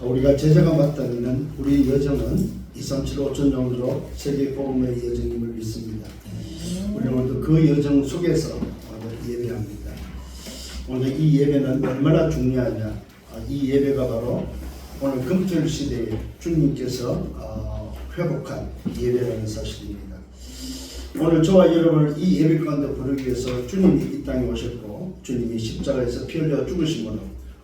우리가 제자가 맞다면 우리 여정은 237 5천 정도로 세계 복음의 여정임을 믿습니다. 우리는 오늘도 그 여정 속에서 오늘 예배합니다. 오늘 이 예배는 얼마나 중요하냐? 이 예배가 바로 오늘 금토일 시대에 주님께서 회복한 예배라는 사실입니다. 오늘 저와 여러분을 이 예배 가운데 부르기 위해서 주님이 이 땅에 오셨고 주님이 십자가에서 피 흘려 죽으심으로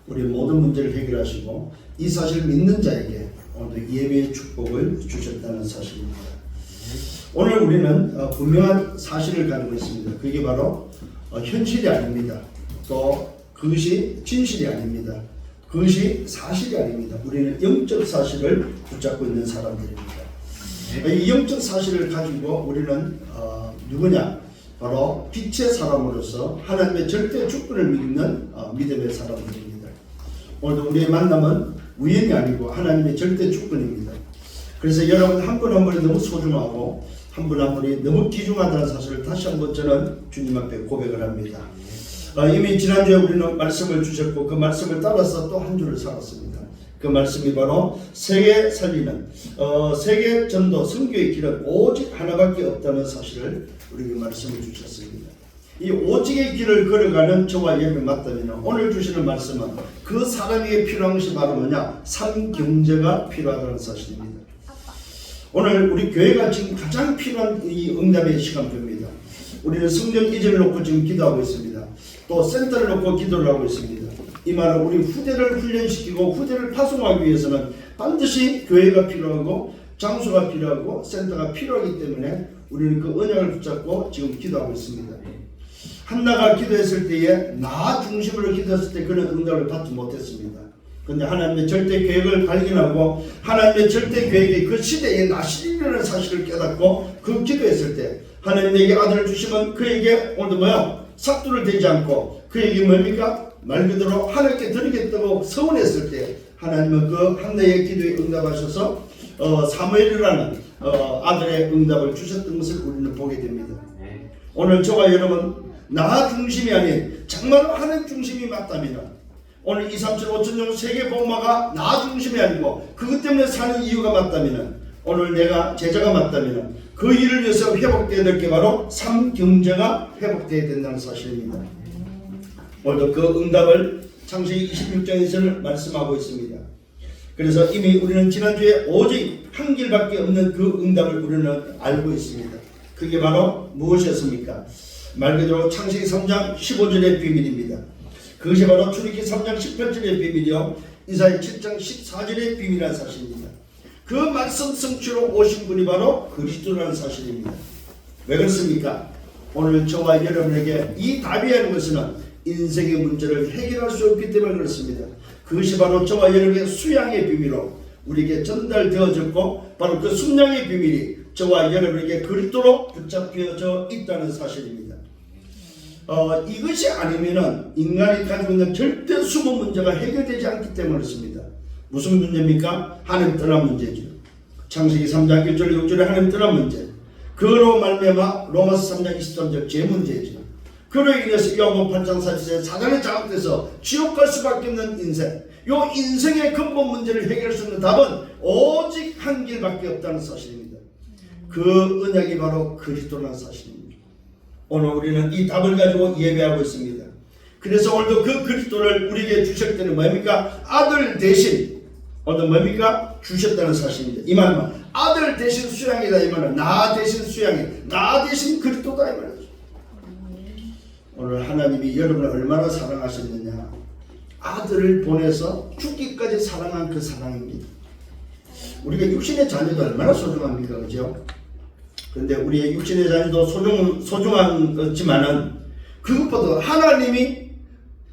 우리 모든 문제를 해결하시고 이 사실을 믿는 자에게 오늘 예배의 축복을 주셨다는 사실입니다. 오늘 우리는 분명한 사실을 가지고 있습니다. 그게 바로 현실이 아닙니다. 또 그것이 진실이 아닙니다. 그것이 사실이 아닙니다. 우리는 영적 사실을 붙잡고 있는 사람들입니다. 이 영적 사실을 가지고 우리는 누구냐? 바로 빛의 사람으로서 하나님의 절대 주권을 믿는 믿음의 사람들입니다. 오늘도 우리의 만남은 우연이 아니고 하나님의 절대 주권입니다. 그래서 여러분 한 분 한 분이 너무 소중하고 한 분 한 분이 너무 귀중하다는 사실을 다시 한번 저는 주님 앞에 고백을 합니다. 이미 지난주에 우리는 말씀을 주셨고 그 말씀을 따라서 또 한 주를 살았습니다. 그 말씀이 바로 세계 살리는 세계 전도 선교의 길은 오직 하나밖에 없다는 사실을 우리에게 말씀을 주셨습니다. 이 오직의 길을 걸어가는 저와 여러분이 맞다면 오늘 주시는 말씀은 그 사람에게 필요한 것이 바로 뭐냐? 삼경제가 필요하다는 사실입니다. 오늘 우리 교회가 지금 가장 필요한 이 응답의 시간표입니다. 우리는 성경 이전을 놓고 지금 기도하고 있습니다. 또 센터를 놓고 기도를 하고 있습니다. 이 말은 우리 후대를 훈련시키고 후대를 파송하기 위해서는 반드시 교회가 필요하고 장소가 필요하고 센터가 필요하기 때문에 우리는 그 언약을 붙잡고 지금 기도하고 있습니다. 한나가 기도했을 때에 나 중심으로 기도했을 때 그는 응답을 받지 못했습니다. 그런데 하나님의 절대 계획을 발견하고 하나님의 절대 계획이 그 시대에 나시리라는 사실을 깨닫고 그 기도했을 때 하나님 내게 아들을 주시면 그에게 오늘도 뭐야? 삭두를 대지 않고 그에게 뭡니까? 말 그대로 하나님께 드리겠다고 서원했을 때 하나님은 그 한나의 기도에 응답하셔서 사무엘이라는 아들의 응답을 주셨던 것을 우리는 보게 됩니다. 오늘 저와 여러분 나 중심이 아닌 정말 하나님 중심이 맞다면 오늘 237 5천년 세계 복음화가 나 중심이 아니고 그것 때문에 사는 이유가 맞다면 오늘 내가 제자가 맞다면 그 일을 위해서 회복되어야 될 게 바로 삼경제가 회복되어야 된다는 사실입니다. 오늘도 그 응답을 창세기 26장에서는 말씀하고 있습니다. 그래서 이미 우리는 지난주에 오직 한 길밖에 없는 그 응답을 우리는 알고 있습니다. 그게 바로 무엇이었습니까? 말 그대로 창세기 3장 15절의 비밀입니다. 그것이 바로 출애굽기 3장 18절의 비밀이요 이사야 7장 14절의 비밀이라는 사실입니다. 그 말씀 성취로 오신 분이 바로 그리스도라는 사실입니다. 왜 그렇습니까? 오늘 저와 여러분에게 이 답이라는 것은 인생의 문제를 해결할 수 없기 때문에 그렇습니다. 그것이 바로 저와 여러분의 수양의 비밀로 우리에게 전달되어졌고 바로 그 순양의 비밀이 저와 여러분에게 그리스도로 붙잡혀져 있다는 사실입니다. 이것이 아니면은 인간이 가지고 있는 절대 숨은 문제가 해결되지 않기 때문에 그렇습니다. 무슨 문제입니까? 하나님 떠난 문제죠. 창세기 3장 1절 6절에 하나님 떠난 문제. 그로 말미암아 로마서 3장 23절 제 문제죠. 그로 인해서 요한복음 8장 40절에 사단에 장악돼서 지옥 갈 수밖에 없는 인생. 요 인생의 근본 문제를 해결할 수 있는 답은 오직 한 길밖에 없다는 사실입니다. 그 언약이 바로 그리스도라는 사실입니다. 오늘 우리는 이 답을 가지고 예배하고 있습니다. 그래서 오늘도 그 그리스도를 우리에게 주셨을 때는 뭡니까? 아들 대신 오늘 뭡니까? 주셨다는 사실입니다. 이 말은 아들 대신 수양이다 이 말은 나 대신 수양이 나 대신 그리스도다 이 말이죠. 오늘 하나님이 여러분을 얼마나 사랑하셨느냐 아들을 보내서 죽기까지 사랑한 그 사랑입니다. 우리가 육신의 자녀도 얼마나 소중합니까? 그죠? 그런데 우리의 육신의 자녀도 소중한 거지만은 그것보다 하나님이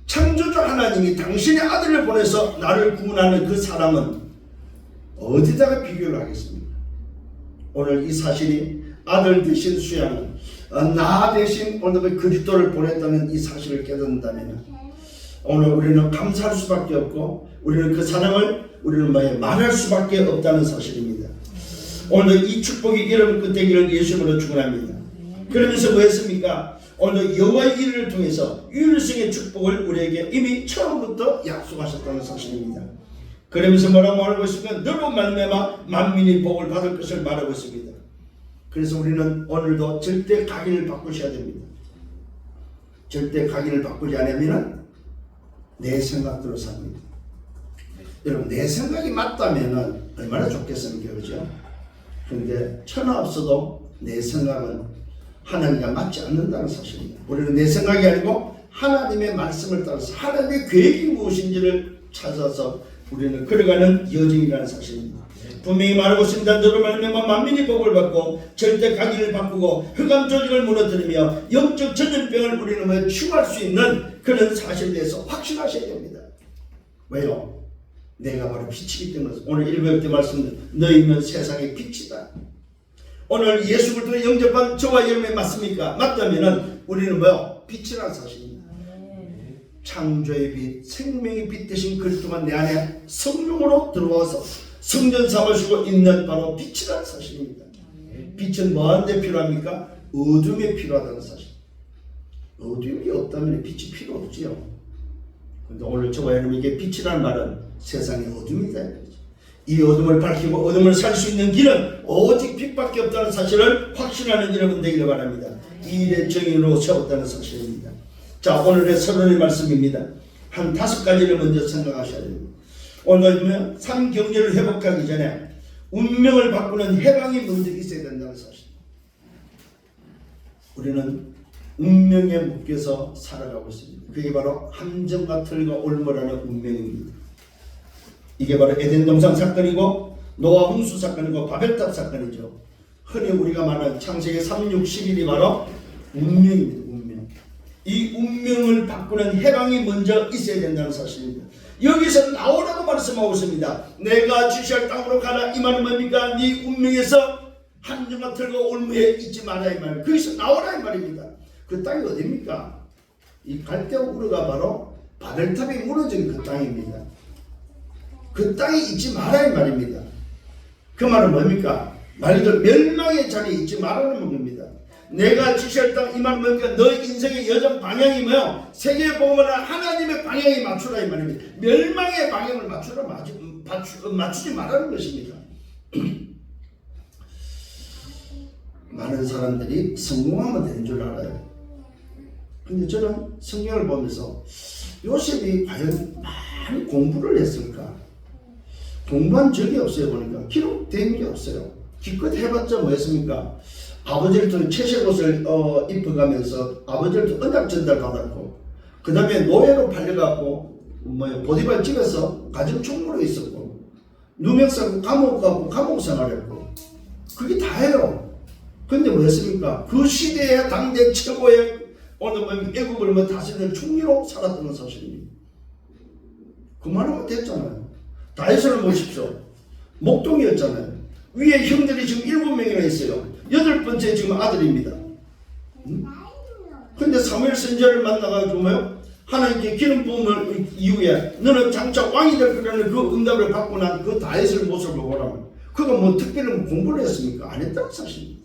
창조주 하나님이 당신의 아들을 보내서 나를 구원하는 그 사랑은 어디다가 비교를 하겠습니까? 오늘 이 사실이 아들 대신 수양은 나 대신 오늘 그리스도를 보냈다는 이 사실을 깨닫는다면 오늘 우리는 감사할 수밖에 없고 우리는 그 사랑을 우리는 말할 수밖에 없다는 사실입니다. 오늘 이 축복이 여러분 끝 되기를 예수님으로 축원합니다. 그러면서 뭐 했습니까? 오늘 여호와의 일을 통해서 유일성의 축복을 우리에게 이미 처음부터 약속하셨다는 사실입니다. 그러면서 뭐라고 말하고 있습니까? 너로 말미암아 만민이 복을 받을 것을 말하고 있습니다. 그래서 우리는 오늘도 절대 각인을 바꾸셔야 됩니다. 절대 각인을 바꾸지 않으면 내 생각대로 삽니다. 여러분, 내 생각이 맞다면 얼마나 좋겠습니까? 그죠? 그런데 천하 없어도 내 생각은 하나님과 맞지 않는다는 사실입니다. 우리는 내 생각이 아니고 하나님의 말씀을 따라서 하나님의 계획이 무엇인지를 찾아서 우리는 걸어가는 여정이라는 사실입니다. 분명히 말하고 있습니다. 너로 말미암아 만민이 복을 받고 절대 각인을 바꾸고 흑암 조직을 무너뜨리며 영적 전염병을 우리는 치유할 수 있는 그런 사실에 대해서 확신하셔야 됩니다. 왜요? 내가 바로 빛이기 때문에. 오늘 1부 때 말씀, 너희는 세상의 빛이다. 오늘 예수 그리스도를 영접한 저와 여러분이 맞습니까? 맞다면은 우리는 뭐요? 빛이라는 사실입니다. 창조의 빛, 생명의 빛 대신 그리스도만 내 안에 성령으로 들어와서 성전 삼으시고 있는 바로 빛이라는 사실입니다. 빛은 뭐하는데 필요합니까? 어둠에 필요하다는 사실. 어둠이 없다면 빛이 필요 없지요. 그런데 오늘 저와 여러분에게 빛이라는 말은 세상의 어둠이다. 이 어둠을 밝히고 어둠을 살 수 있는 길은 오직 빛밖에 없다는 사실을 확신하는 여러분 되기를 바랍니다. 이 일의 정의로 세웠다는 사실입니다. 자, 오늘의 서론의 말씀입니다. 한 5가지를 먼저 생각하셔야 됩니다. 오늘 보면 삶 경제를 회복하기 전에 운명을 바꾸는 해방이 먼저 있어야 된다는 사실. 우리는 운명에 묶여서 살아가고 있습니다. 그게 바로 함정과 틀과 올무라는 운명입니다. 이게 바로 에덴 동산 사건이고 노아 홍수 사건이고 바벨탑 사건이죠. 흔히 우리가 말하는 창세기 3, 6, 11이 바로 운명입니다. 운명. 이 운명을 바꾸는 해방이 먼저 있어야 된다는 사실입니다. 여기서 나오라고 말씀하고 있습니다. 내가 지시할 땅으로 가라. 이 말은 뭡니까? 네 운명에서 함정과 틀과 올무에 있지 마라 이 말. 거기서 나오라 이 말입니다. 그 땅이 어디입니까? 이 갈대아 우르가 바로 바벨탑이 무너진 그 땅입니다. 그 땅에 있지 마라 이 말입니다. 그 말은 뭡니까? 말 그대로 멸망의 자리에 있지 말라는 겁니다. 내가 지시할 땅 이 말은 뭡니까? 너 인생의 여정 방향이 뭐요? 세계의 복음을 하나님의 방향에 맞추라 이 말입니다. 멸망의 방향을 맞추지 말라는 것입니다. 많은 사람들이 성공하면 되는 줄 알아요. 근데 저는 성경을 보면서 요셉이 과연 많이 공부를 했을까? 공부한 적이 없어요. 보니까 기록된 게 없어요. 기껏 해봤자 뭐였습니까? 아버지를 통해 채색옷을 입혀가면서 아버지를 통해 언약 전달 받았고, 그 다음에 노예로 팔려갖고 보디발 집에서 가정 총무로 있었고, 누명사고 감옥 가고 감옥 생활했고, 그게 다예요. 근데 뭐였습니까? 그 시대의 당대 최고의 오늘 애국을 다스리는 총리로 살았던 사실입니다. 그만하면 됐잖아요. 다윗을 보십시오. 목동이었잖아요. 위에 형들이 지금 7명이나 있어요. 8번째 지금 아들입니다. 근데 사무엘 선지자를 만나가지고 뭐요? 하나님께 기름 부음을 이후에 너는 장차 왕이 될 거라는 그 응답을 받고 난 그 다윗의 모습을 보라면 그가 뭐 특별히 공부를 했습니까? 안 했다는 사실입니다.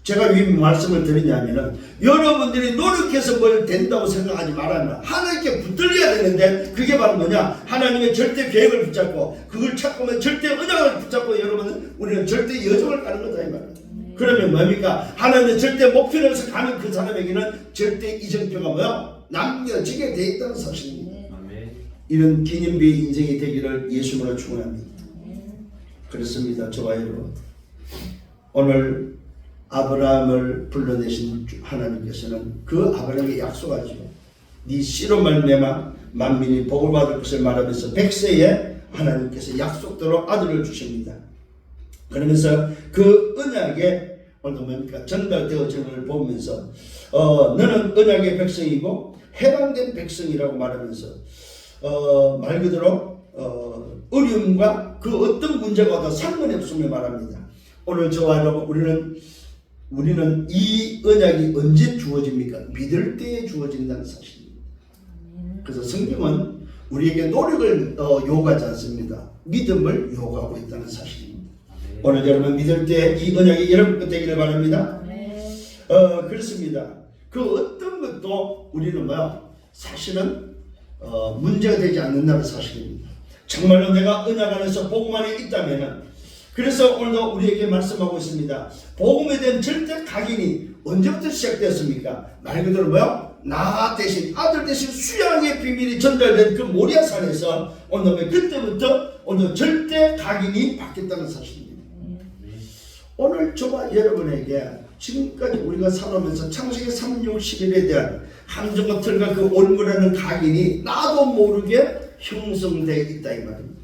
제가 왜 말씀을 드리냐면은 여러분들이 노력해서 뭘 된다고 생각하지 말아요. 하나님께 붙들려야 되는데 그게 바로 뭐냐? 하나님의 절대 계획을 붙잡고 그걸 찾고면 절대 언약을 붙잡고 여러분은 우리는 절대 여정을 가는 거다 이 말이에요. 그러면 뭡니까? 하나님의 절대 목표를 해서 가는 그 사람에게는 절대 이정표가 뭐야? 남겨지게 돼 있다는 사실입니다. 이런 기념비의 인생이 되기를 예수님으로 축원합니다. 그렇습니다. 저와 여러분, 오늘 아브라함을 불러내신 하나님께서는 그 아브라함에게 약속하죠. 네 씨로 말미암아 만민이 복을 받을 것을 말하면서 100세에 하나님께서 약속대로 아들을 주십니다. 그러면서 그 언약에 오늘 뭡니까? 전달되어짐을 보면서 너는 언약의 백성이고 해방된 백성이라고 말하면서 말 그대로 어려움과 그 어떤 문제가 더 상관없음을 말합니다. 오늘 저와 여러분 우리는 이 언약이 언제 주어집니까? 믿을 때에 주어진다는 사실입니다. 그래서 성경은 우리에게 노력을 요구하지 않습니다. 믿음을 요구하고 있다는 사실입니다. 오늘 여러분 믿을 때 이 언약이 여러분 것 되기를 바랍니다. 그렇습니다. 그 어떤 것도 우리는 사실은 문제가 되지 않는다는 사실입니다. 정말로 내가 언약 안에서 복음 안에 있다면은, 그래서 오늘도 우리에게 말씀하고 있습니다. 복음에 대한 절대 각인이 언제부터 시작되었습니까? 말 그대로 뭐요? 나 대신 아들 대신 수양의 비밀이 전달된 그 모리아산에서 오늘 그때부터 오늘 절대 각인이 바뀌었다는 사실입니다. 오늘 저와 여러분에게 지금까지 우리가 살아오면서 창세기 3, 6, 11에 대한 함정과 틀과 그 올무라는 각인이 나도 모르게 형성되어 있다 이 말입니다.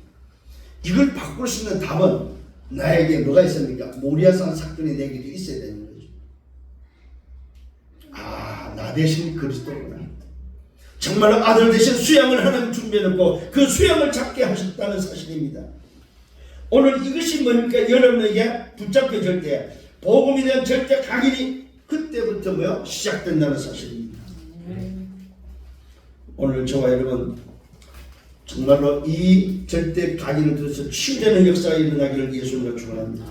이걸 바꿀 수 있는 답은 나에게 뭐가 있습니까? 모리아산 사건이 내게도 있어야 되는 거죠. 아, 나 대신 그리스도구나. 정말로 아들 대신 수양을 하나님 준비해놓고 그 수양을 잡게 하셨다는 사실입니다. 오늘 이것이 뭡니까? 여러분에게 붙잡혀질 때 복음에 대한 절대 각인이 그때부터 뭐요? 시작된다는 사실입니다. 오늘 저와 여러분 정말로 이 절대 각인을 통해서 치유되는 역사가 일어나기를 예수님으로 축원합니다.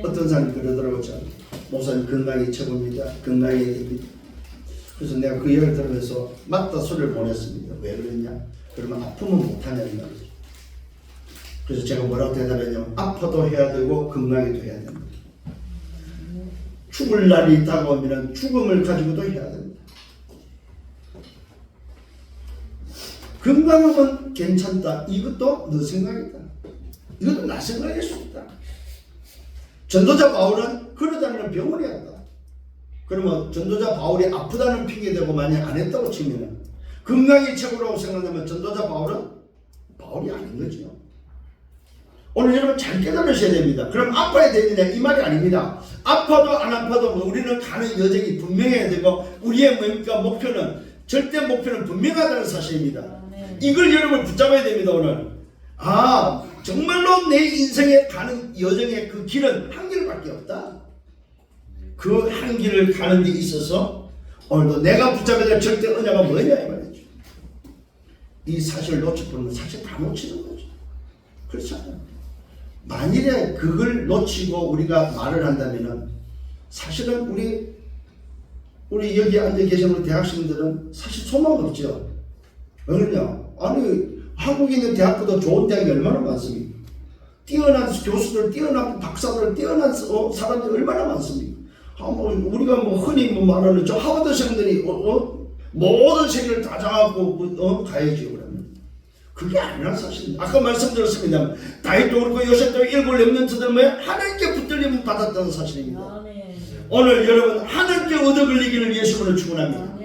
어떤 사람이 그러더라고요. 목사님 건강이 최고입니다. 건강해야 됩니다. 그래서 내가 그 얘기를 들으면서 맞다 소리를 보냈습니다. 왜 그러냐? 그러면 아프면 못하냐는 말이죠. 그래서 제가 뭐라고 대답했냐면 아파도 해야 되고 건강해도 해야 됩니다. 죽을 날이 다가오면 죽음을 가지고도 해야 됩니다. 건강하면 괜찮다. 이것도 너 생각이다. 이것도 나 생각일 수 있다. 전도자 바울은 그러자면 병원에 한다. 그러면 전도자 바울이 아프다는 핑계대고 만약 안 했다고 치면 건강이 최고라고 생각하면 전도자 바울은 바울이 아닌 거죠. 오늘 여러분 잘 깨달으셔야 됩니다. 그럼 아파야 되느냐 이 말이 아닙니다. 아파도 안 아파도 우리는 가는 여정이 분명해야 되고 우리의 뭡니까 목표는 절대 목표는 분명하다는 사실입니다. 이걸 여러분 붙잡아야 됩니다. 오늘 정말로 내 인생에 가는 여정의 그 길은 한 길밖에 없다. 그 한 길을 가는 데 있어서 오늘도 내가 붙잡아야 될 절대 언약가 뭐냐 이 말이죠. 이 사실을 놓쳐버리면 사실 다 놓치는 거죠. 그렇잖아요. 만일에 그걸 놓치고 우리가 말을 한다면은 사실은 우리 여기 앉아 계신 우리 대학생들은 사실 소망 없죠. 왜 그러냐? 아니 한국에 있는 대학보다 좋은 대학이 얼마나 많습니까? 뛰어난 교수들, 뛰어난 박사들, 뛰어난 사람들이 얼마나 많습니까? 우리가 흔히 말하는 저 하버드생들이 모든 세계를 다 장하고 가야죠. 그러면 그게 아니라 사실 아까 말씀드렸습니다. 다윗도 그렇고 요셉도 일곱 렘넌트들 하나님께 붙들림을 받았다는 사실입니다. 오늘 여러분 하나님께 얻어 걸리기를 예수님으로 축원합니다.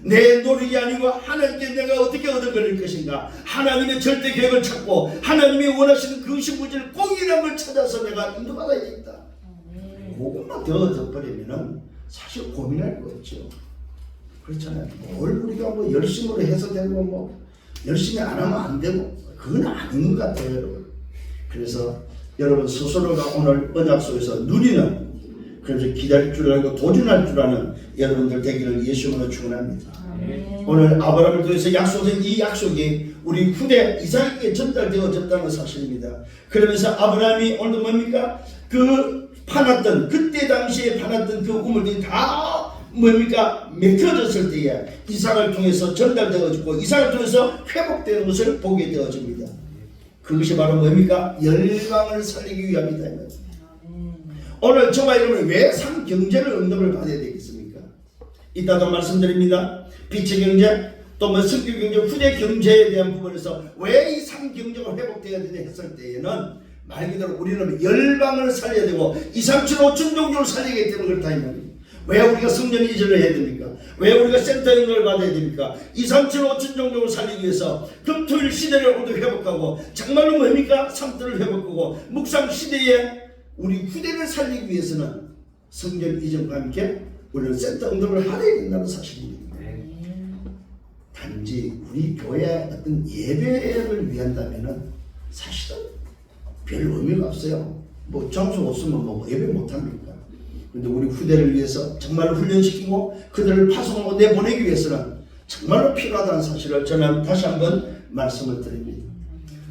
내 노력이 아니고 하나님께 내가 어떻게 얻어 걸릴 것인가, 하나님의 절대 계획을 찾고 하나님이 원하시는 그 신부질 공의함을 찾아서 내가 인도받아야 되겠다. 그것만 되어져 버리면은 사실 고민할 거 없죠. 그렇잖아요. 뭘 우리가 열심으로 해서 되고 열심히 안 하면 안 되고 그건 아닌 것 같아요, 여러분. 그래서 여러분 스스로가 오늘 언약 속에서 누리는, 그래서 기다릴 줄 알고 도전할 줄 아는 여러분들 되기를 예수님으로 축원합니다. 오늘 아브라함을 통해서 약속된 이 약속이 우리 후대 이삭에게 전달되어졌다는 사실입니다. 그러면서 아브라함이 오늘 뭡니까? 그때 당시에 파놨던 그 우물들이 다 맥혀졌을 때에 이삭을 통해서 전달되어졌고 이삭을 통해서 회복되는 것을 보게 되어집니다. 그것이 바로 뭡니까? 열방을 살리기 위함이다. 오늘 저와 여러분은 왜 상경제를 응답을 받아야 되겠습니까? 이따가 말씀드립니다. 빛의 경제 또 성경 경제, 후대 경제에 대한 부분에서 왜 이 상경제가 회복되어야 되냐 했을 때에는 말 그대로 우리는 열방을 살려야 되고 2, 3, 7, 5천 종족을 살리기 때문에 그렇다 이 말입니다. 왜 우리가 성전 이전을 해야 됩니까? 왜 우리가 센터 연결을 받아야 됩니까? 2, 3, 7, 5천 종족을 살리기 위해서 금토일 시대를 모두 회복하고 정말로 뭡니까? 산들을 회복하고 묵상 시대에 우리 후대를 살리기 위해서는 성전 이전과 함께 우리는 센터 응답을 하려야 된다는 사실입니다. 단지 우리 교회의 어떤 예배를 위한다면은 사실은 별 의미가 없어요. 장소 없으면 예배 못합니까? 근데 우리 후대를 위해서 정말로 훈련시키고 그들을 파송하고 내보내기 위해서는 정말로 필요하다는 사실을 저는 다시 한번 말씀을 드립니다.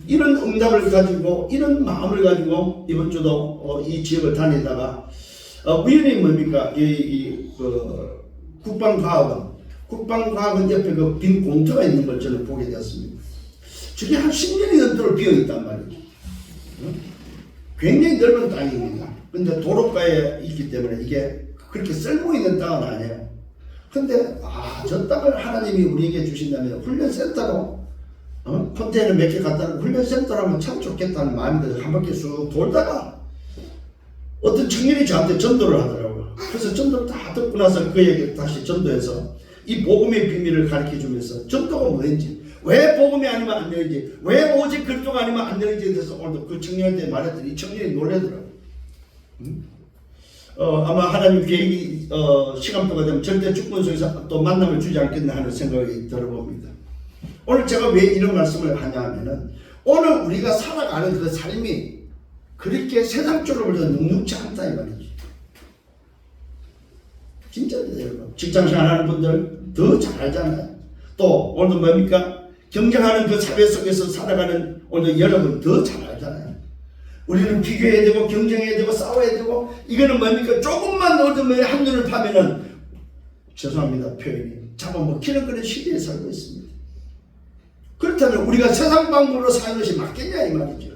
이런 응답을 가지고 이런 마음을 가지고 이번 주도 이 지역을 다니다가 우연히 뭡니까? 국방과학원 옆에 빈 공터가 있는 걸 저는 보게 되었습니다. 저게 한 10년이 넘도록 비어있단 말이죠. 굉장히 넓은 땅입니다. 근데 도로가에 있기 때문에 이게 그렇게 쓸모있는 땅은 아니에요. 근데 저 땅을 하나님이 우리에게 주신다면 훈련센터로 컨테이너 몇 개 갖다 놓고 훈련센터로 하면 참 좋겠다는 마음이 들어서 한 바퀴 쑥 돌다가 어떤 청년이 저한테 전도를 하더라고요. 그래서 전도를 다 듣고 나서 그에게 다시 전도해서 이 복음의 비밀을 가르쳐 주면서 전도가 뭐인지, 왜 복음이 아니면 안 되는지, 왜 오직 그리스도가 아니면 안 되는지에 대해서 오늘도 그 청년한테 말했더니 이 청년이 놀라더라고요. 아마 하나님 계획이 시간표가 되면 절대 축복 속에서 또 만남을 주지 않겠나 하는 생각이 들어봅니다. 오늘 제가 왜 이런 말씀을 하냐 하면은 오늘 우리가 살아가는 그 삶이 그렇게 세상적으로 보면 눅눅지 않다 이 말이지. 진짜 여러분 직장생활 하는 분들 더 잘 알잖아요. 또 오늘도 뭡니까? 경쟁하는 그 사회 속에서 살아가는 오늘 여러분 더 잘 알잖아요. 우리는 비교해야 되고 경쟁해야 되고 싸워야 되고 이거는 뭡니까? 조금만 얻으면 한눈을 파면은 죄송합니다 표현이 잡아먹히는 그런 시대에 살고 있습니다. 그렇다면 우리가 세상 방법으로 사는 것이 맞겠냐 이 말이죠.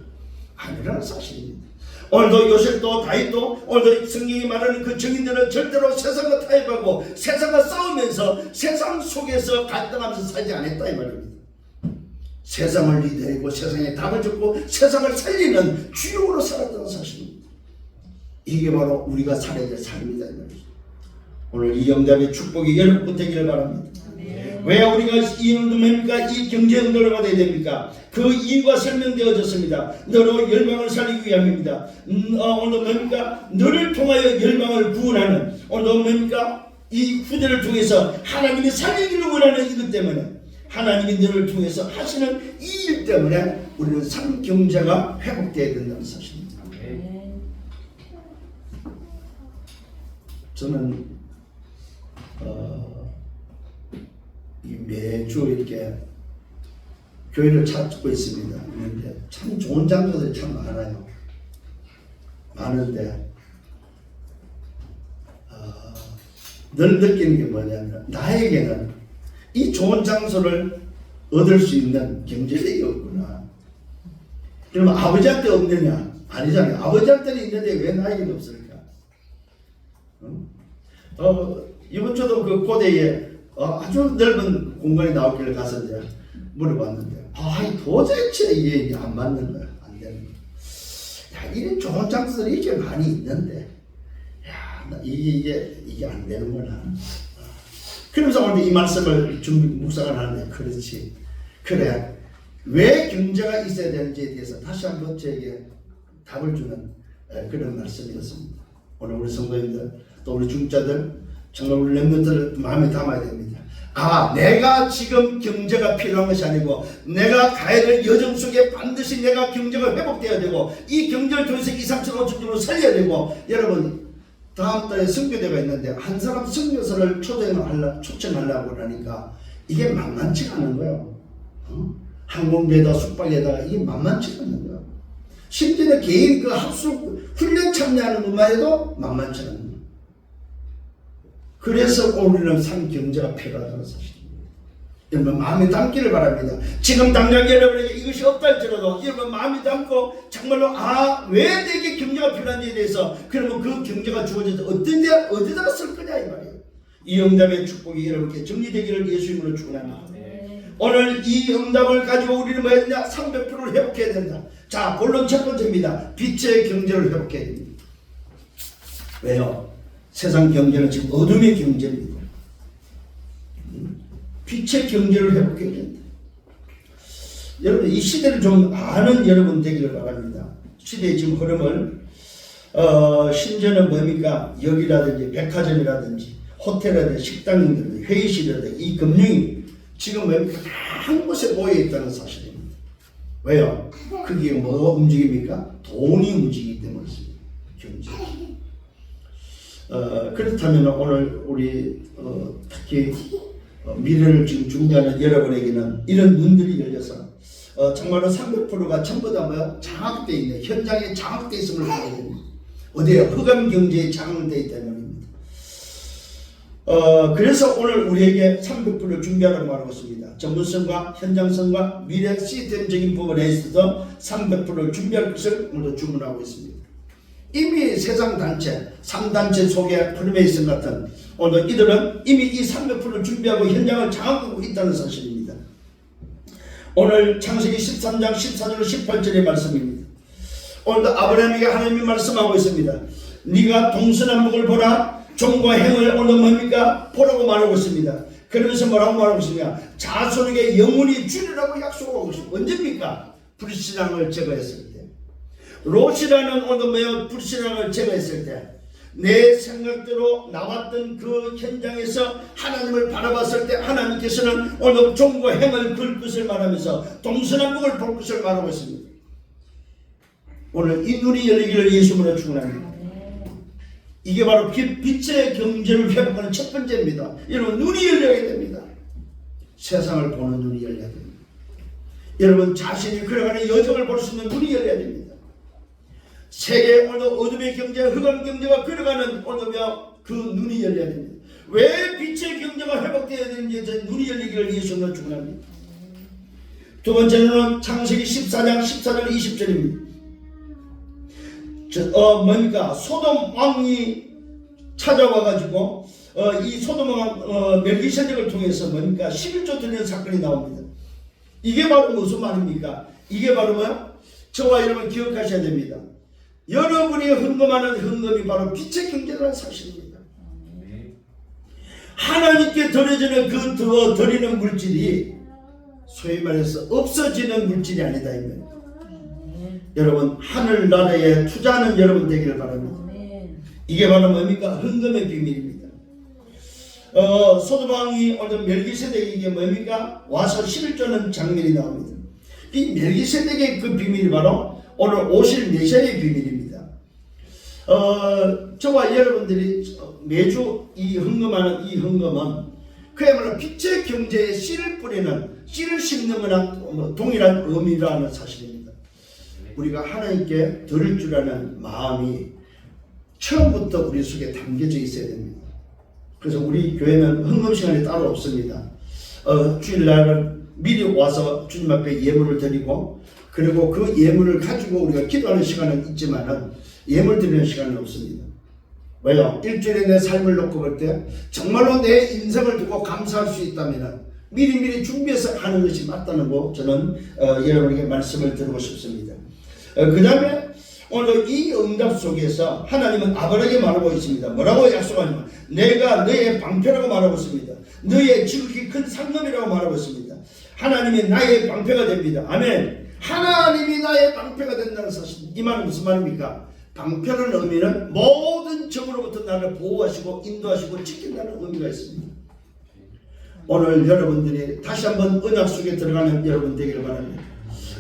아니라는 사실입니다. 오늘도 요셉도 다윗도 오늘도 성경이 말하는 그 증인들은 절대로 세상과 타협하고 세상과 싸우면서 세상 속에서 갈등하면서 살지 않았다 이 말입니다. 세상을 리드하고 세상에 답을 줬고 세상을 살리는 주역으로 살았다는 사실입니다. 이게 바로 우리가 살아야 될 삶이다 이 말이죠. 오늘 이 영답의 축복이 여러분 되기를 바랍니다. 왜 우리가 이 경제 응답을 받아야 됩니까? 그 이유가 설명되어졌습니다. 너로 열방을 살리기 위함입니다. 오늘 뭡니까? 너를 통하여 열방을 구원하는 오늘 뭡니까? 이 후대를 통해서 하나님이 살리기를 원하는 이것 때문에 하나님이 너를 통해서 하시는 이 일 때문에 우리는 삶 경제가 회복되어야 된다는 사실입니다. 저는 매주 이렇게 교회를 찾고 있습니다. 그런데 참 좋은 장소들이 참 많아요. 많은데 늘 느끼는 게 뭐냐면 나에게는 이 좋은 장소를 얻을 수 있는 경제력이 없구나. 그러면 아버지한테 없느냐? 아니잖아요. 아버지한테는 있는데 왜 나에게는 없을까? 이번 주도 그 고대에 아주 넓은 공간에 나오길래 가서 이제 물어봤는데 도대체 이게 안 맞는 거야. 안 되는 거야. 이런 좋은 장소들이 이게 많이 있는데 이게 안 되는구나. 그러면서 오늘 이 말씀을 묵상을 하는데 그렇지. 그래. 왜 경제가 있어야 되는지에 대해서 다시 한번 저에게 답을 주는 그런 말씀이었습니다. 오늘 우리 성도님들 또 우리 중자들 정말 우리 렘넌트를 마음에 담아야 됩니다. 내가 지금 경제가 필요한 것이 아니고 내가 가야 될 여정 속에 반드시 내가 경제가 회복되어야 되고 이 경제를 통해서 2, 3, 7, 5천으로 살려야 되고 여러분 다음 달에 선교대가 있는데 한 사람 선교사를 초청하려고 하니까 이게 만만치가 않은 거예요. 항공비에다 숙박에다가 이게 만만치가 않은 거예요. 심지어 개인 그 합숙 훈련 참여하는 것만 해도 만만치 않은 거예요. 그래서 우리는 삶 경제가 필요하다는 사실입니다. 여러분 마음에 담기를 바랍니다. 지금 당장 여러분에게 이것이 없다 할지라도 여러분 마음에 담고 정말로 왜 내게 경제가 필요한지에 대해서 그러면 그 경제가 주어져서 어디다가 쓸 거냐 이 말이에요. 이 응답의 축복이 여러분께 정리되기를 예수님으로 축원합니다. 오늘 이 응답을 가지고 우리는 뭐 해야 되냐? 300%를 회복해야 된다. 자, 본론 첫 번째입니다. 빛의 경제를 회복해야 됩니다. 왜요? 세상 경제는 지금 어둠의 경제입니다. 빛의 경제를 회복해야 된다. 여러분 이 시대를 좀 아는 여러분 되기를 바랍니다. 시대의 지금 흐름을 심지어는 뭡니까? 여기라든지 백화점이라든지 호텔이라든지 식당이라든지 회의실이라든지 이 금융이 지금 뭡니까? 한 곳에 모여 있다는 사실입니다. 왜요? 그게 뭐 움직입니까? 돈이 움직이기 때문이습니다. 경제. 그렇다면 오늘 우리 특히 미래를 지금 준비하는 여러분에게는 이런 눈들이 열려서 정말로 300%가 전부 다 뭐야? 장악되어 있는 현장에 장악되어 있음을 보게 됩니다. 어디에 흑암 경제에 장악되어 있다는 말입니다. 그래서 오늘 우리에게 300%를 준비하라고 말하고 있습니다. 전문성과 현장성과 미래 시스템적인 부분에 있어서 300%를 준비할 것을 오늘도 주문하고 있습니다. 이미 세상 단체, 3단체 속에 프리메이슨 같은 오늘 이들은 이미 이 300%를 준비하고 현장을 장악하고 있다는 사실입니다. 오늘 창세기 13장 14절 18절의 말씀입니다. 오늘도 아브라함에게 하나님이 말씀하고 있습니다. 네가 동서남북을 보라. 종과 행을 오늘 뭡니까? 보라고 말하고 있습니다. 그러면서 뭐라고 말하고 있습니까? 자손에게 영원히 주리라고 약속하고 있습니다. 언제입니까? 불신앙을 제거했을 때. 롯이라는 오늘 뭐예요? 불신앙을 제거했을 때. 내 생각대로 나왔던 그 현장에서 하나님을 바라봤을 때 하나님께서는 오늘 종과 행을 걸 것을 말하면서 동서남북을 볼 것을 말하고 있습니다. 오늘 이 눈이 열리기를 예수님으로 축원합니다. 이게 바로 빛의 경제를 회복하는 첫 번째입니다. 여러분 눈이 열려야 됩니다. 세상을 보는 눈이 열려야 됩니다. 여러분 자신이 걸어가는 여정을 볼 수 있는 눈이 열려야 됩니다. 세계 오늘 어둠의 경제, 흑암 경제가 걸어가는 오늘 그 눈이 열려야 됩니다. 왜 빛의 경제가 회복되어야 되는지 눈이 열리기를 예수님으로 축원합니다. 두 번째는 창세기 14장 14절 20절입니다. 뭡니까? 소돔 왕이 찾아와가지고 이 소돔 왕 멜기세덱을 통해서 뭡니까? 11조 드리는 사건이 나옵니다. 이게 바로 무슨 말입니까? 이게 바로 뭐야? 저와 여러분 기억하셔야 됩니다. 여러분이 헌금하는 헌금이 바로 빛의 경제라는 사실입니다. 하나님께 드려지는 그 드리는 물질이 소위 말해서 없어지는 물질이 아니다. 여러분 하늘나라에 투자하는 여러분 되기를 바랍니다. 이게 바로 뭡니까? 헌금의 비밀입니다. 소돔 왕이 오늘 멜기세덱에게 뭡니까? 와서 11조는 장면이 나옵니다. 이 멜기세덱의 그 비밀이 바로 오늘 오실 메시아의 비밀입니다. 저와 여러분들이 매주 이 헌금하는 이 헌금은 그야말로 빛의 경제에 씨를 뿌리는, 씨를 심는 거나 동일한 의미라는 사실입니다. 우리가 하나님께 드릴 줄 아는 마음이 처음부터 우리 속에 담겨져 있어야 됩니다. 그래서 우리 교회는 헌금 시간이 따로 없습니다. 주일날은 미리 와서 주님 앞에 예물을 드리고 그리고 그 예물을 가지고 우리가 기도하는 시간은 있지만은 예물 드리는 시간은 없습니다. 왜요? 일주일에 내 삶을 놓고 볼 때 정말로 내 인생을 두고 감사할 수 있다면 미리미리 준비해서 하는 것이 맞다는 거 저는 여러분에게 말씀을 드리고 싶습니다. 그 다음에 오늘 이 응답 속에서 하나님은 아브라함에게 말하고 있습니다. 뭐라고 약속하냐면 내가 너의 방패라고 말하고 있습니다. 너의 지극히 큰 상급이라고 말하고 있습니다. 하나님이 나의 방패가 됩니다. 아멘. 하나님이 나의 방패가 된다는 사실. 이 말은 무슨 말입니까? 방패라는 의미는 모든 적으로부터 나를 보호하시고 인도하시고 지킨다는 의미가 있습니다. 오늘 여러분들이 다시 한번 언약 속에 들어가는 여러분 되기를 바랍니다.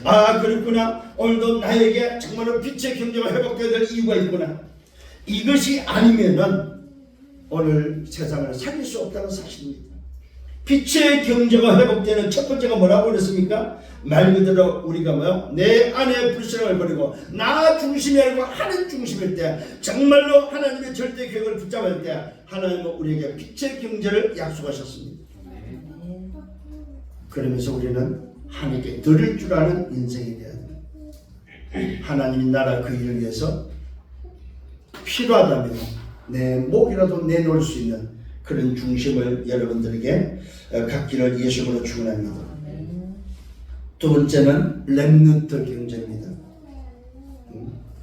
아 그렇구나. 오늘도 나에게 정말로 빛의 경제가 회복되어야 될 이유가 있구나. 이것이 아니면은 오늘 세상을 살릴 수 없다는 사실입니다. 빛의 경제가 회복되는 첫 번째가 뭐라고 그랬습니까? 말 그대로 우리가 뭐요? 내 안에 불신을 버리고 나 중심이 아니고 하나님 중심일 때 정말로 하나님의 절대 계획을 붙잡을 때 하나님은 우리에게 빛의 경제를 약속하셨습니다. 그러면서 우리는 하나님께 드릴 줄 아는 인생이 되어야 됩니다. 하나님이 나라 그 일을 위해서 필요하다면 내 목이라도 내놓을 수 있는 그런 중심을 여러분들에게 갖기를 예수님으로 축원합니다. 두 번째는 렘넌트 경제입니다.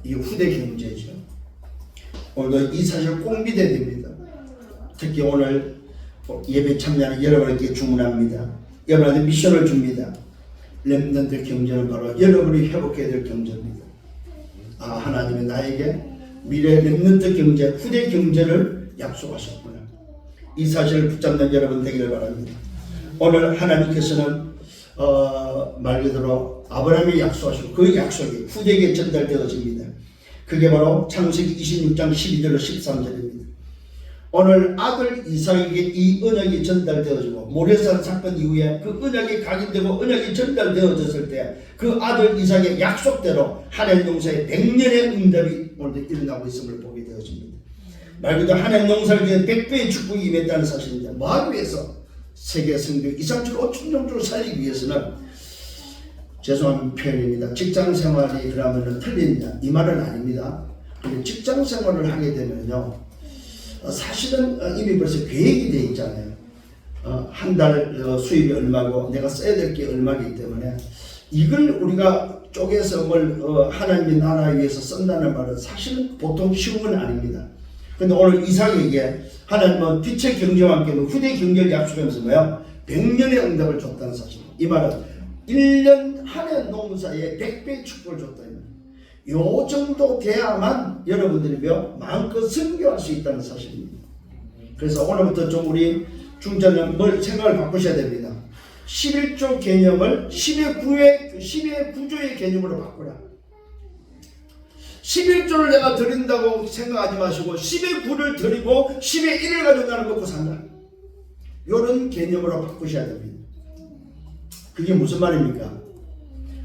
이게 후대 경제죠. 오늘도 이 사실 꼭 믿어야 됩니다. 특히 오늘 예배 참여하는 여러분에게 주문합니다. 여러분한테 미션을 줍니다. 렘넌트 경제는 바로 여러분이 회복해야 될 경제입니다. 아 하나님이 나에게 미래 렘넌트 경제, 후대 경제를 약속하셨구나. 이 사실을 붙잡는 여러분 되기를 바랍니다. 오늘 하나님께서는 말 그대로 아브라함이 약속하시고 그 약속이 후대에게 전달되어집니다. 그게 바로 창세기 26장 12절로 13절입니다. 오늘 아들 이삭에게 이 언약이 전달되어지고 모레산 사건 이후에 그 언약이 각인되고 언약이 전달되어졌을 때 그 아들 이삭의 약속대로 하나님 용서의 100년의 응답이 오늘도 일어나고 있음을 보게 되어집니다. 말 그대로 하나님 농사를 지은 100배의 축복이 임했다는 사실입니다. 뭐 하기 위해서? 세계 성교 237 5천 종족을 살리기 위해서는, 죄송한 표현입니다, 직장 생활이 그러면 틀리냐 이 말은 아닙니다. 근데 직장 생활을 하게 되면요, 사실은 이미 벌써 계획이 되어 있잖아요. 한 달 수입이 얼마고 내가 써야 될 게 얼마이기 때문에 이걸 우리가 쪼개서 하나님의 나라에 위해서 쓴다는 말은 사실은 보통 쉬운 건 아닙니다. 근데 오늘 이삭에게 하나님은 빛의 경제와 함께 후대 경제를 약속하면서 뭐야? 100년의 응답을 줬다는 사실. 이 말은 1년 한 해 농사에 100배의 축복을 줬다. 요 정도 돼야만 여러분들이 마음껏 선교할 수 있다는 사실입니다. 그래서 오늘부터 좀 우리 중자는 뭘 생각을 바꾸셔야 됩니다. 11조 개념을 10의 구조의 개념으로 바꾸라. 11조를 내가 드린다고 생각하지 마시고 10의 9를 드리고 10의 1을 가지고 나는 먹고 산다. 이런 개념으로 바꾸셔야 됩니다. 그게 무슨 말입니까?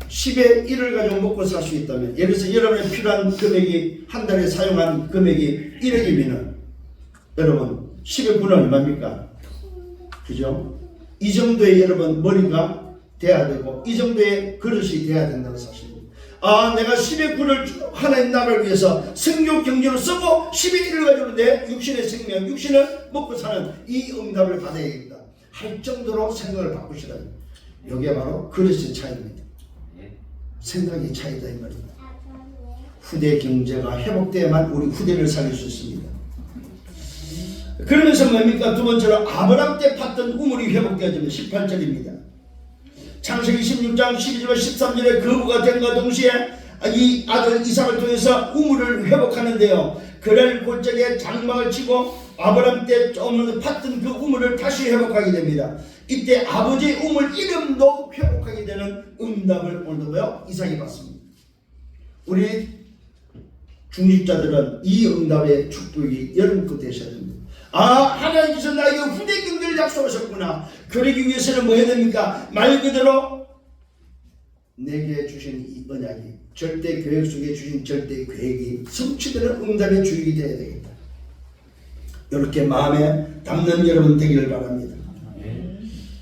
10의 1을 가지고 먹고 살 수 있다면, 예를 들어서 여러분의 필요한 금액이 한 달에 사용한 금액이 1억이면 여러분 10의 9는 얼마입니까? 그죠? 이 정도의 여러분 머리가 돼야 되고 이 정도의 그릇이 돼야 된다는 사실입니다. 내가 10의 9를 하나님 나라를 위해서 성교 경제로 쓰고 10의 1을 가지고 내 육신의 생명, 육신을 먹고 사는 이 응답을 받아야겠다 할 정도로 생각을 바꾸시라. 이게 바로 그릇의 차이입니다. 생각의 차이다 이 말입니다. 후대 경제가 회복돼야만 우리 후대를 살릴 수 있습니다. 그러면서 뭡니까? 두 번째로 아브라함 때 팠던 우물이 회복되어지면 18절입니다. 창세기 16장 12절 13절에 거부가 된과 동시에 이 아들 이삭을 통해서 우물을 회복하는데요, 그날 골짜기에 장막을 치고 아브라함 때 팠던 그 우물을 다시 회복하게 됩니다. 이때 아버지의 우물 이름도 회복하게 되는 응답을 오늘도 이삭이 받습니다. 우리 중직자들은 이 응답의 축복이 여러분 되셔야 됩니다. 하나님께서 나에게 후대 경제를 약속하셨구나. 그러기 위해서는 뭐 해야 됩니까? 말 그대로 내게 주신 이 언약이, 절대 계획 속에 주신 절대 계획이 성취되는 응답의 주역이 되어야 되겠다. 이렇게 마음에 담는 여러분 되기를 바랍니다.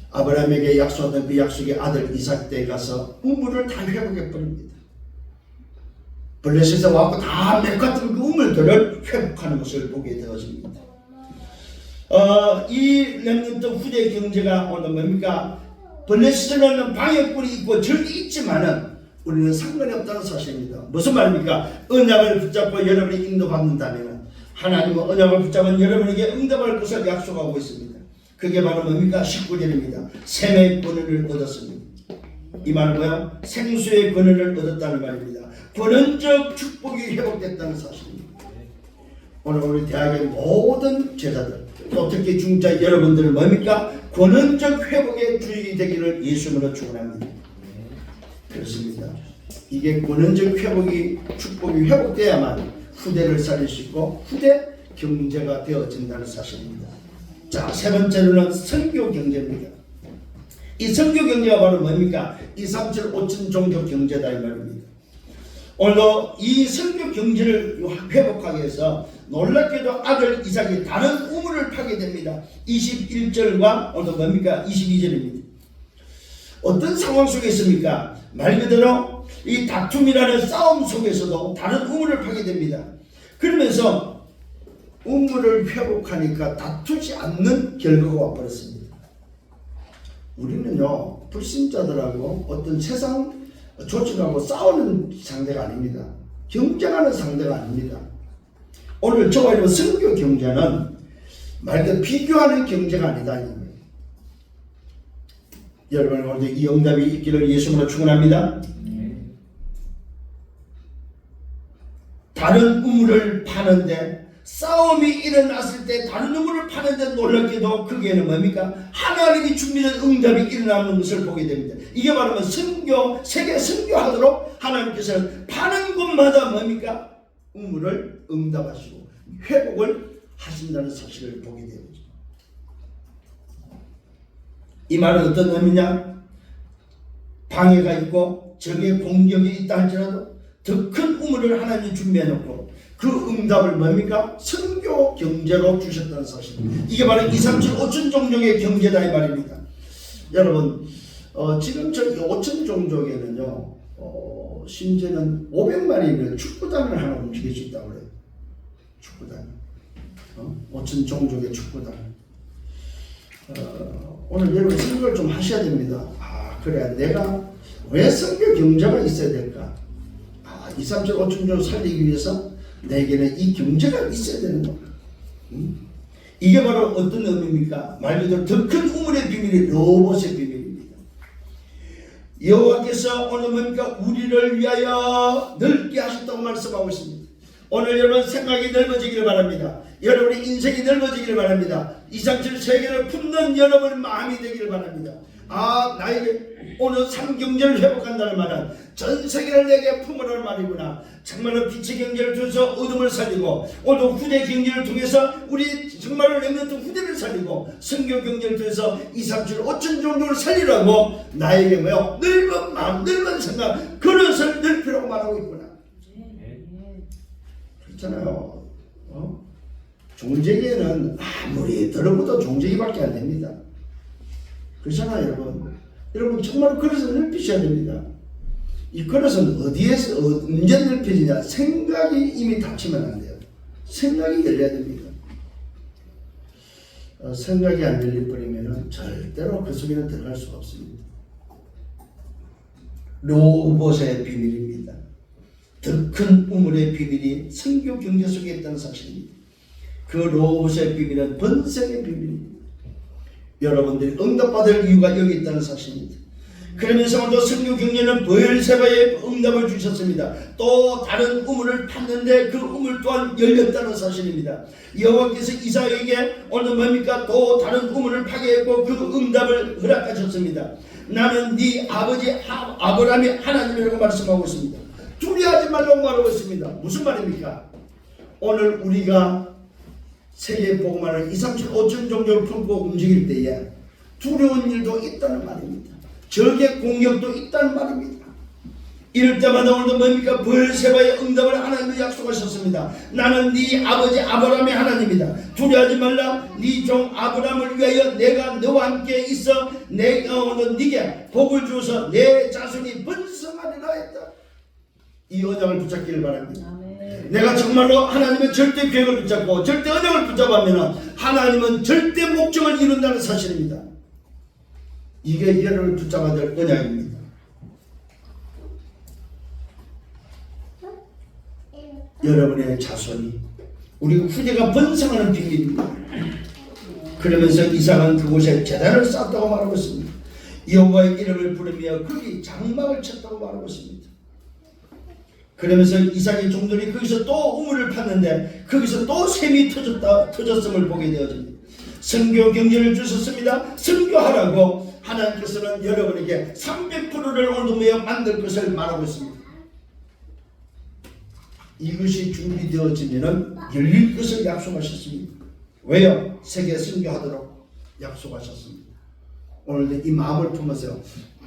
아브라함에게 약속하던 그 약속의 아들 이삭 때에 가서 우물을 다 회복해 버립니다. 블레셋에서 와서 다 메꿨던 그 우물들을 회복하는 것을 보게 되어집니다. 이 렘넌트 후대 경제가 오늘 뭡니까? 블레셋에는 방해꾼이 있고 적이 있지만은 우리는 상관이 없다는 사실입니다. 무슨 말입니까? 언약을 붙잡고 여러분이 인도받는다면 하나님은 언약을 붙잡은 여러분에게 응답할 것을 약속하고 있습니다. 그게 바로 뭡니까? 19절입니다. 샘의 권한을 얻었습니다. 이 말은 뭐야? 생수의 권한을 얻었다는 말입니다. 권한적 축복이 회복됐다는 사실입니다. 오늘 우리 대학의 모든 제자들, 또 특히 중자 여러분들 뭡니까? 권한적 회복의 주역이 되기를 예수님으로 축원합니다. 그렇습니다. 이게 권한적 회복이, 축복이 회복돼야만 후대를 살릴 수 있고 후대 경제가 되어진다는 사실입니다. 자, 세 번째로는 선교 경제입니다. 이 선교 경제가 바로 뭡니까? 237 5천 종족 경제다 이 말입니다. 오늘도 이 선교 경제를 회복하기 위해서 놀랍게도 아들 이삭이 다른 우물을 파게 됩니다. 21절과 오늘도 뭡니까? 22절입니다. 어떤 상황 속에 있습니까? 말 그대로 이 다툼이라는 싸움 속에서도 다른 우물을 파게 됩니다. 그러면서 우물을 회복하니까 다투지 않는 결과가 와버렸습니다. 우리는요, 불신자들하고 어떤 세상 조직하고 싸우는 상대가 아닙니다. 경쟁하는 상대가 아닙니다. 오늘 저와 여러분 선교 경제는 말 그대로 비교하는 경제가 아니다. 여러분 오늘 이 응답이 있기를 예수님으로 축원합니다. 다른 우물을 파는데 싸움이 일어났을 때 다른 우물을 파는데 놀랍게도 거기에는 뭡니까? 하나님이 준비된 응답이 일어나는 것을 보게 됩니다. 이게 바로 선교, 세계 선교하도록 하나님께서는 파는 곳마다 뭡니까? 우물을 응답하시고 회복을 하신다는 사실을 보게 됩니다. 이 말은 어떤 의미냐? 방해가 있고 적의 공격이 있다 할지라도 더 큰 우물을 하나님이 준비해 놓고 그 응답을 뭡니까? 선교 경제로 주셨다는 사실. 이게 바로 237 5천 종족의 경제다 이 말입니다. 여러분 지금 저 5천 종족에는요 심지어는 500마리는 축구단을 하나 움직일 수 있다고 그래요. 축구단. 5천 종족의 축구단. 오늘 여러분 생각을 좀 하셔야 됩니다. 그래 내가 왜 선교 경제가 있어야 될까? 237 5천 종족 살리기 위해서 내게는 이 경제가 있어야 되는 거야. 이게 바로 어떤 의미입니까? 말 그대로 더 큰 우물의 비밀이 로봇의 비밀입니다. 여호와께서 오늘 뭡니까? 우리를 위하여 넓게 하셨다고 말씀하고 있습니다. 오늘 여러분 생각이 넓어지기를 바랍니다. 여러분의 인생이 넓어지기를 바랍니다. 237 세계를 품는 여러분의 마음이 되기를 바랍니다. 나에게 오늘 삶 경제를 회복한다는 말은 전 세계를 내게 품으라는 말이구나. 정말로 빛의 경제를 통해서 어둠을 살리고 오늘 후대 경제를 통해서 우리 정말로 렘넌트 후대를 살리고 선교 경제를 통해서 237 5천 종족을 살리라고 나에게 뭐요? 넓은 마음, 넓은 생각, 그릇을 넓히라고 말하고 있구나. 그렇잖아요. 종제기에는 아무리 들어봐도 종제기밖에 안 됩니다. 그렇잖아요, 여러분. 여러분 정말 그릇을 넓히셔야 됩니다. 이 그릇은 어디에서 언제 넓혀지냐? 생각이 이미 닫히면 안 돼요. 생각이 열려야 됩니다. 생각이 안 열려버리면 절대로 그 속에는 들어갈 수가 없습니다. 로봇의 비밀입니다. 더 큰 우물의 비밀이 선교 경제 속에 있다는 사실입니다. 그 로봇의 비밀은 번성의 비밀입니다. 여러분들이 응답받을 이유가 여기 있다는 사실입니다. 그러면서 오늘도 선교 경제는 브엘세바에 응답을 주셨습니다. 또 다른 우물을 팠는데 그 우물 또한 열렸다는 사실입니다. 여호와께서 이삭에게 오늘 뭡니까? 또 다른 우물을 파게 했고 그 응답을 허락하셨습니다. 나는 네 아버지 아브라함이 하나님이라고 말씀하고 있습니다. 두려워하지 말라고 말하고 있습니다. 무슨 말입니까? 오늘 우리가 세계 복음화를 237 5천 종족을 품고 움직일 때에 두려운 일도 있다는 말입니다. 적의 공격도 있다는 말입니다. 이럴 때마다 오늘도 뭡니까? 브엘세바의 응답을 하나님이 약속하셨습니다. 나는 네 아버지 아브라함의 하나님이다. 두려워하지 말라. 네 종 아브라함을 위하여 내가 너와 함께 있어 내가 오늘 네게 복을 주어서 내 자손이 번성하리라 했다. 이 언약을 붙잡기를 바랍니다. 내가 정말로 하나님의 절대 계획을 붙잡고 절대 언약을 붙잡으면 하나님은 절대 목적을 이룬다는 사실입니다. 이게 여러분을 붙잡아야 될 언약입니다. 여러분의 자손이 우리 후대가 번성하는 비밀입니다. 그러면서 이삭은 그곳에 제단을 쌓았다고 말하고 있습니다. 여호와의 이름을 부르며 거기 장막을 쳤다고 말하고 있습니다. 그러면서 이삭의 종들이 거기서 또 우물을 팠는데 거기서 또 샘이 터졌음을 보게 되어집니다. 선교 경제를 주셨습니다. 선교하라고 하나님께서는 여러분에게 300%를 오늘도 만들 것을 말하고 있습니다. 이것이 준비되어지면 열릴 것을 약속하셨습니다. 왜요? 세계 선교하도록 약속하셨습니다. 오늘도 이 마음을 품으세요.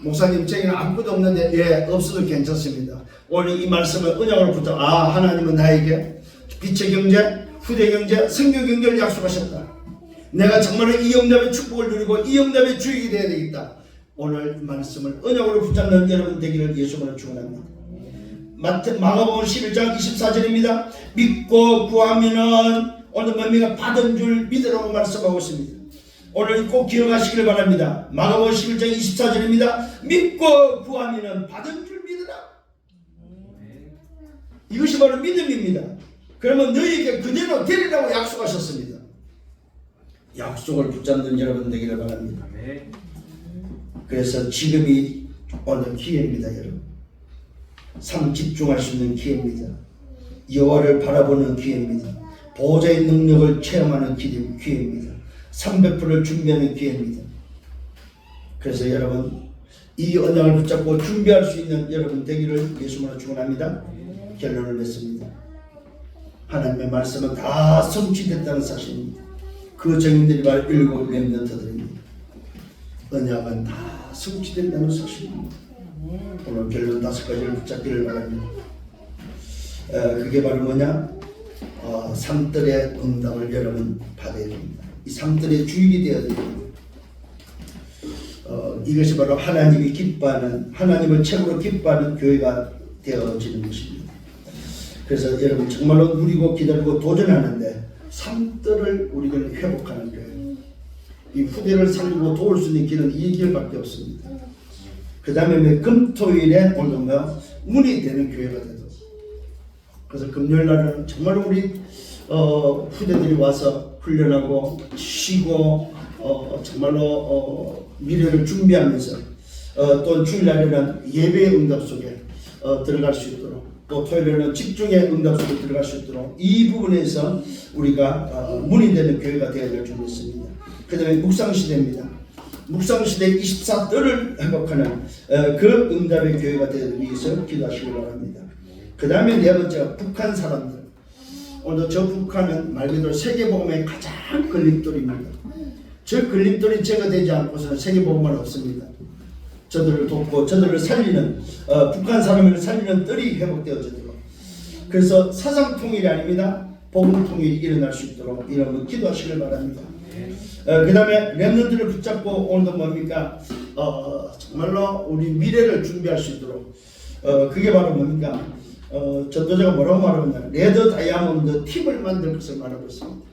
목사님 저기는 아무것도 없는데 예 없어도 괜찮습니다. 오늘 이 말씀을 언약으로 붙잡아 하나님은 나에게 빛의 경제, 후대 경제, 선교 경제를 약속하셨다. 내가 정말로 이 응답의 축복을 누리고 이 응답의 주역이 되어야 되겠다. 오늘 말씀을 언약으로 붙잡는 여러분 되기를 예수님으로 축원합니다. 마가복음 11장 24절입니다. 믿고 구하면은 오늘 뭡니까? 받은 줄 믿으라고 말씀하고 있습니다. 오늘 꼭 기억하시길 바랍니다. 마가복음 11장 24절입니다. 믿고 구하면은 받은 줄 믿으라. 이것이 바로 믿음입니다. 그러면 너희에게 그대로 되리라고 약속하셨습니다. 약속을 붙잡는 여러분 되기를 바랍니다. 그래서 지금이 오늘 기회입니다. 여러분 삶 집중할 수 있는 기회입니다. 여호와를 바라보는 기회입니다. 보호자의 능력을 체험하는 기회입니다. 300%를 준비하는 기회입니다. 그래서 여러분 이 언약을 붙잡고 준비할 수 있는 여러분 되기를 예수님으로 축원합니다. 결론을 맺습니다. 하나님의 말씀은 다 성취됐다는 사실입니다. 그 증인들이 바로 일곱 렘넌트들입니다. 언약은 다 성취된다는 사실입니다. 오늘 결론 5가지를 붙잡기를 바랍니다. 그게 바로 뭐냐? 삼들의 응답을 여러분 받아야 됩니다. 이 삼들의 주인이 되어야 됩니다. 이것이 바로 하나님이 기뻐하는, 하나님을 최고로 기뻐하는 교회가 되어지는 것입니다. 그래서 여러분 정말로 누리고 기다리고 도전하는데 삼들을 우리가 회복하는 교회, 이 후대를 살리고 도울 수 있는 길은 이 길밖에 없습니다. 그 다음에 금토일에 오늘 문이 되는 교회가 되도록, 그래서 금요일날은 정말 우리 후대들이 와서 훈련하고 쉬고 정말로 미래를 준비하면서 또 주일날에는 예배의 응답 속에 들어갈 수 있도록, 또 토요일에는 집중의 응답 속에 들어갈 수 있도록 이 부분에서 우리가 문이 되는 교회가 되어야 될 줄 믿습니다. 그 다음에 묵상시대입니다. 묵상시대 24뜰을 회복하는 그 응답의 교회가 되기 위해서 기도하시기 바랍니다. 그 다음에 네 번째가 북한 사람들. 오늘 저 북한은 말 그대로 세계복음의 가장 걸림돌입니다. 저 걸림돌이 제거되지 않고서는 세계복음은 없습니다. 저들을 돕고 저들을 살리는 북한 사람을 살리는 뜰이 회복되어지도록, 그래서 사상 통일이 아닙니다. 복음 통일이 일어날 수 있도록 이러면 기도하시길 바랍니다. 그 다음에 렘넌트를 붙잡고 오늘도 뭡니까? 정말로 우리 미래를 준비할 수 있도록, 그게 바로 뭡니까? 전도자가 뭐라고 말하느냐? 레드 다이아몬드 팁을 만들 것을 말하고 있습니다.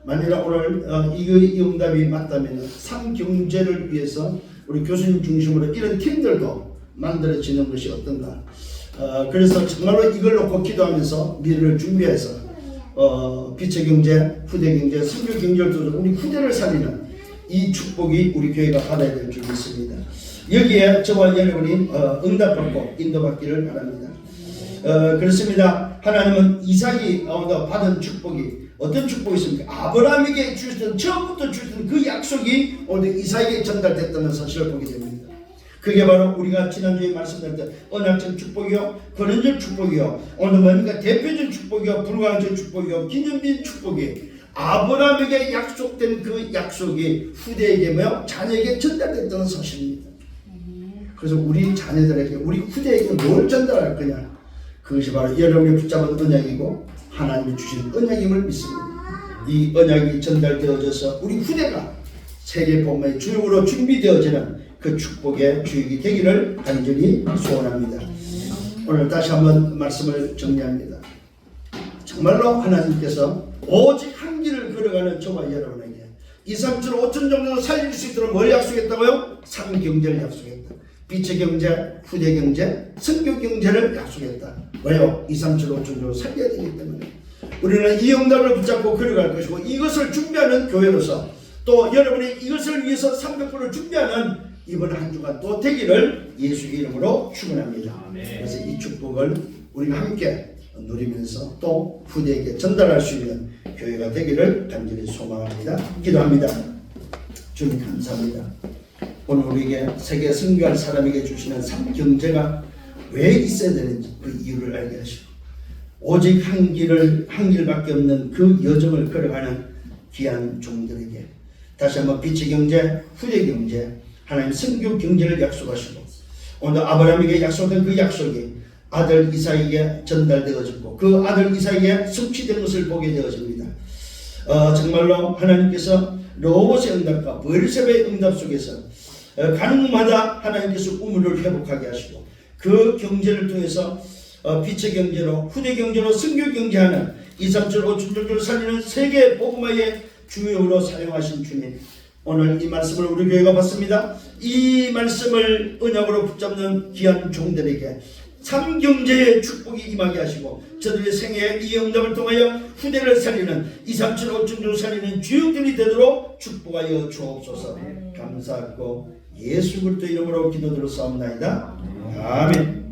만일 오늘 이 응답이 맞다면 상경제를 위해서 우리 교수님 중심으로 이런 팀들도 만들어지는 것이 어떤가. 그래서 정말로 이걸 놓고 기도하면서 미래를 준비해서 빛의 경제, 후대 경제, 선교 경제를 통해서 우리 후대를 살리는 이 축복이 우리 교회가 받아야 될 줄 믿습니다. 여기에 저와 여러분이 응답받고 인도받기를 바랍니다. 그렇습니다. 하나님은 이삭이 받은 축복이 어떤 축복이 있습니까? 아브라함에게 주셨던, 처음부터 주셨던 그 약속이 오늘 이삭에게 전달됐다는 사실을 보게 됩니다. 그게 바로 우리가 지난주에 말씀드렸던 언약적 축복이요, 권한적 축복이요, 오늘 뭡니까? 대표적 축복이요, 불가항적 축복이요, 기념비 축복이, 아브라함에게 약속된 그 약속이 후대에게 뭐요? 자녀에게 전달됐다는 사실입니다. 그래서 우리 자녀들에게, 우리 후대에게 뭘 전달할 거냐? 그것이 바로 여러분이 붙잡은 언약이고 하나님이 주신 언약임을 믿습니다. 이 언약이 전달되어져서 우리 후대가 세계 복음의 주역으로 준비되어지는 그 축복의 주역이 되기를 간절히 소원합니다. 오늘 다시 한번 말씀을 정리합니다. 정말로 하나님께서 오직 한 길을 걸어가는 저와 여러분에게 2, 3천, 5천 정도는 살릴 수 있도록 뭘 약속했다고요? 상경제를 약속했다. 빛의 경제, 후대 경제, 선교 경제를 약속했다. 왜요? 2, 3천, 5천 정도 살려야 되기 때문에 우리는 이 응답을 붙잡고 걸어갈 것이고, 이것을 준비하는 교회로서 또 여러분이 이것을 위해서 300%를 준비하는 이번 한 주간 또 되기를 예수의 이름으로 축원합니다. 그래서 이 축복을 우리가 함께 누리면서 또 후대에게 전달할 수 있는 교회가 되기를 간절히 소망합니다. 기도합니다. 주님 감사합니다. 오늘 우리에게 세계 선교할 사람에게 주시는 삼경제가 왜 있어야 되는지 그 이유를 알게 하시고, 오직 한 길밖에 없는 그 여정을 걸어가는 귀한 종들에게 다시 한번 빛의 경제, 후대 경제, 하나님 선교 경제를 약속하시고, 오늘 아브라함에게 약속된 그 약속이 아들 이삭에게 전달되어졌고 그 아들 이삭에게 성취된 것을 보게 되어집니다. 정말로 하나님께서 로봇의 응답과 브엘세바의 응답 속에서 가능마다 하나님께서 우물을 회복하게 하시고, 그 경제를 통해서 빛의 경제로, 후대 경제로, 선교 경제하는 2, 3천, 5천 정도를 살리는 세계 복음화의 주역으로 사용하신 주님, 오늘 이 말씀을 우리 교회가 받습니다. 이 말씀을 언약으로 붙잡는 귀한 종들에게 삼경제의 축복이 임하게 하시고, 저들의 생애의 이 응답을 통하여 후대를 살리는 2, 3천, 5천 정도 살리는 주역들이 되도록 축복하여 주옵소서. 감사하고 예수 그리스도 이름으로 기도드렸사옵나이다. 아멘.